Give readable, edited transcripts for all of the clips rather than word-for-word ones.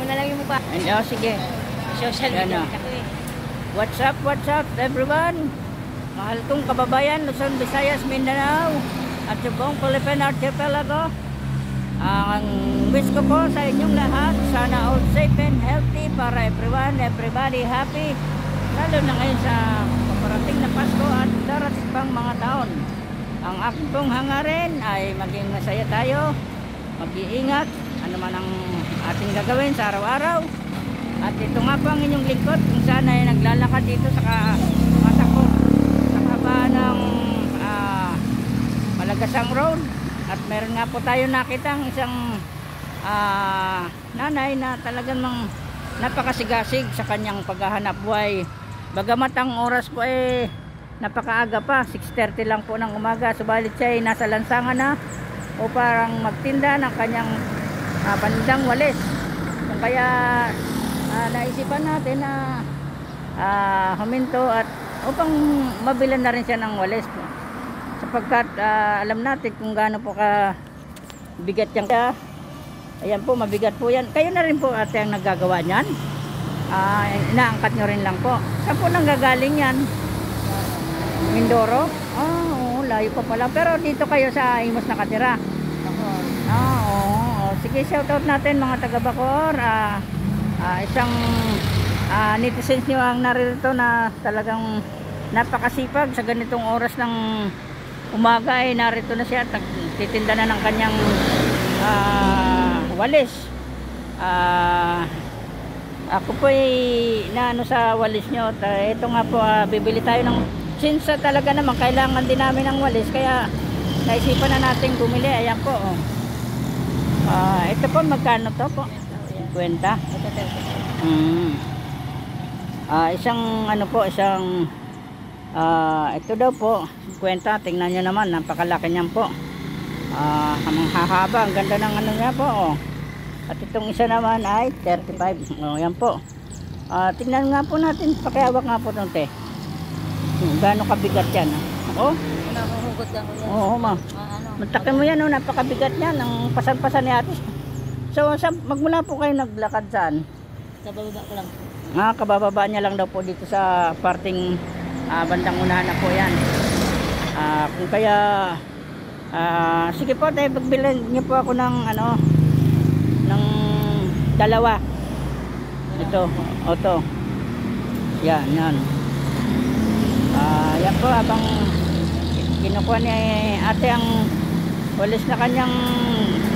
mo na lang yung mukha. Oh, sige. Social media Yan, ako eh. What's up everyone? Mahal kong kababayan, Luzon, Visayas, Mindanao at sa buong Philippine Archipelago. Ang wish ko po sa inyong lahat, sana all safe and healthy para everybody happy. Lalo na ngayon sa paparating na Pasko at darating pang mga taon. Ang akong hangarin ay maging masaya tayo, mag-iingat, ano man ang ating gagawin sa araw-araw. At ito nga po ang inyong lingkod kung saan ay naglalakad dito sa masakop sa kabaan ng Malagasang Road. At meron nga po tayo nakita ang isang nanay na talagang napakasigasig sa kanyang paghahanap buhay. Bagamat ang oras po ay napakaaga pa, 6:30 lang po ng umaga, subalit siya ay nasa lansangan na o parang magtinda ng kanyang panindang walis. Kung kaya naisipan natin na huminto at upang mabilan na rin siya ng walis po. Sapagkat alam natin kung gaano po ka bigat yan. Ayan po, mabigat po yan. Kayo na rin po ate ang naggagawa niyan. Inaangkat nyo rin lang po. Saan po nanggagaling yan? Mindoro? Oo, layo pa pala. Pero dito kayo sa Imus nakatira? Oo. Sige, shoutout natin mga taga Bacoor. Isang netizens nyo ang naririto na talagang napakasipag sa ganitong oras ng umaga ay narito na siya at titinda na ng kanyang walis. Ako po ay naano sa walis nyo. Ito nga po, bibili tayo ng since talaga naman kailangan din namin ng walis, kaya naisipan na natin bumili. Ayan po. Ito po, magkano to po? 50. Isang ano po, isang ito daw po 50. Tingnan nyo naman, napakalaki niyan po. Ang hahaba, ang ganda ng ano niya po. At itong isa naman ay 35. Yan po. Tingnan nga po natin, pakiawak nga po ito te. Gaano kabigat yan. Nakuhugot lang ko yan. Oo ma. Mantakin mo yan, napakabigat yan. Ang pasan-pasan ni ate. So magmula po kayo naglakad saan? Sa bababa ko lang. Kabababa niya lang daw po dito sa parting bandang unahan na po yan. Kung kaya sige po tayo, pagbilan niyo po ako ng ano, ng dalawa. Ito, to. Yan. Yan po, habang kinukuha ni ate ang walis na kanyang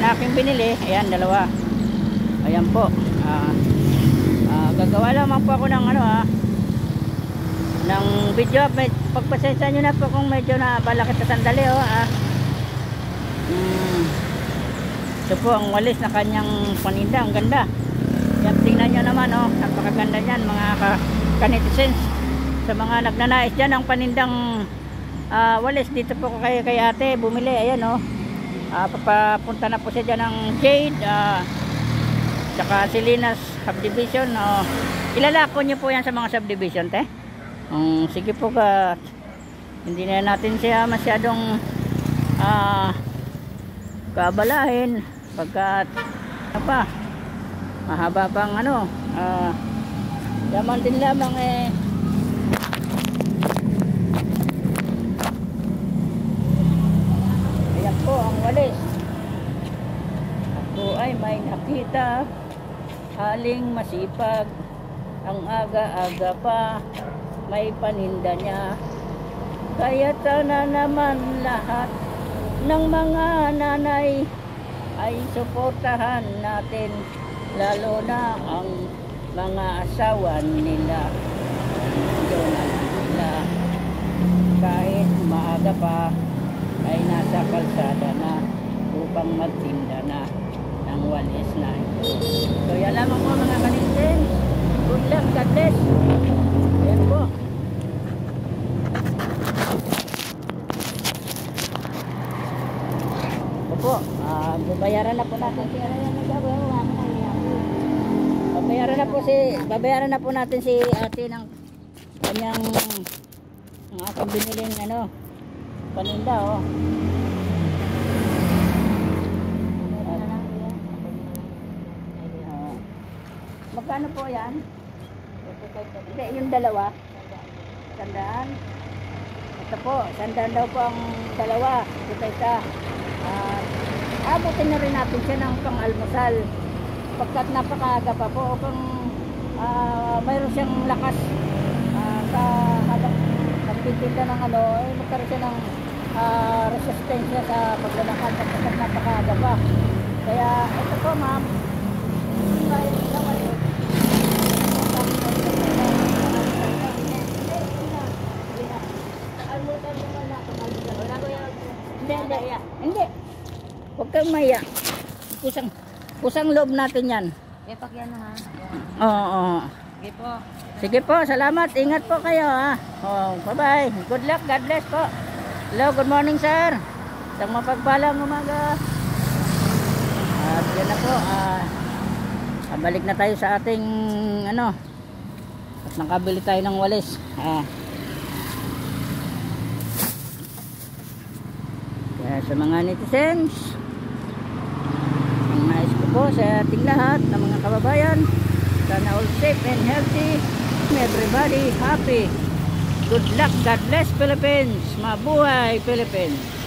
na aking binili. Ayan, dalawa. Ayan po. Gagawa lamang po ako ng ano ng video. Pagpasensya nyo na po kung medyo nabalakit sa sandali ito po ang walis na kanyang paninda. Ang ganda. Yan, tingnan nyo naman napakaganda nyan mga kanitizens. Sa mga nagnanais dyan ang panindang walis, dito po kay ate bumili. Ayan papapunta na po siya dyan ng Jade saka Salinas subdivision. Ilalako nyo po yan sa mga subdivision te. Sige po hindi na natin siya masyadong kaabalahin pagkat mahaba pang yaman din lamang ayan po ang walis. Ako ay may nakita haling masipag, ang aga-aga pa may paninda niya. Kaya sana naman lahat ng mga nanay ay suportahan natin, lalo na ang mga asawa nila. Kahit maaga pa ay nasa kalsada na upang magtinda na ng walis na ito. So yan lamang po mga kaninsin. Good luck, God bless. Ayan po. Babayaran na po natin si babayaran na po natin si ate ng kanyang aking biniling paninda Magkano po yan? Hindi, yung dalawa. 100. Ito po, 100 daw po ang dalawa. Ito isa. Abutin na rin natin siya ng pang-almusal. Pagkat napakaaga pa po, kung mayroon siyang lakas sa habang nagtitinda ng ano, magkaroon siya ng resistensya sa paglalakad pagkat napakaaga pa. Kaya ito po ma'am, kahit naman yun, hindi. Huwag kang maya. Kusang loob natin yan. Pepak yan ha. Oo. Sige po. Sige po, salamat. Ingat po kayo ha. Oh, bye-bye. Good luck. God bless po. Hello, good morning sir. Isang mapagpalang umaga. At yan na po. Balik na tayo sa ating ano. At nakabili tayo ng walis. Kaya sa mga netizens, ang nais ko po sa ating lahat ng mga kababayan, sana all safe and healthy, everybody happy. Good luck, God bless Philippines, mabuhay Philippines.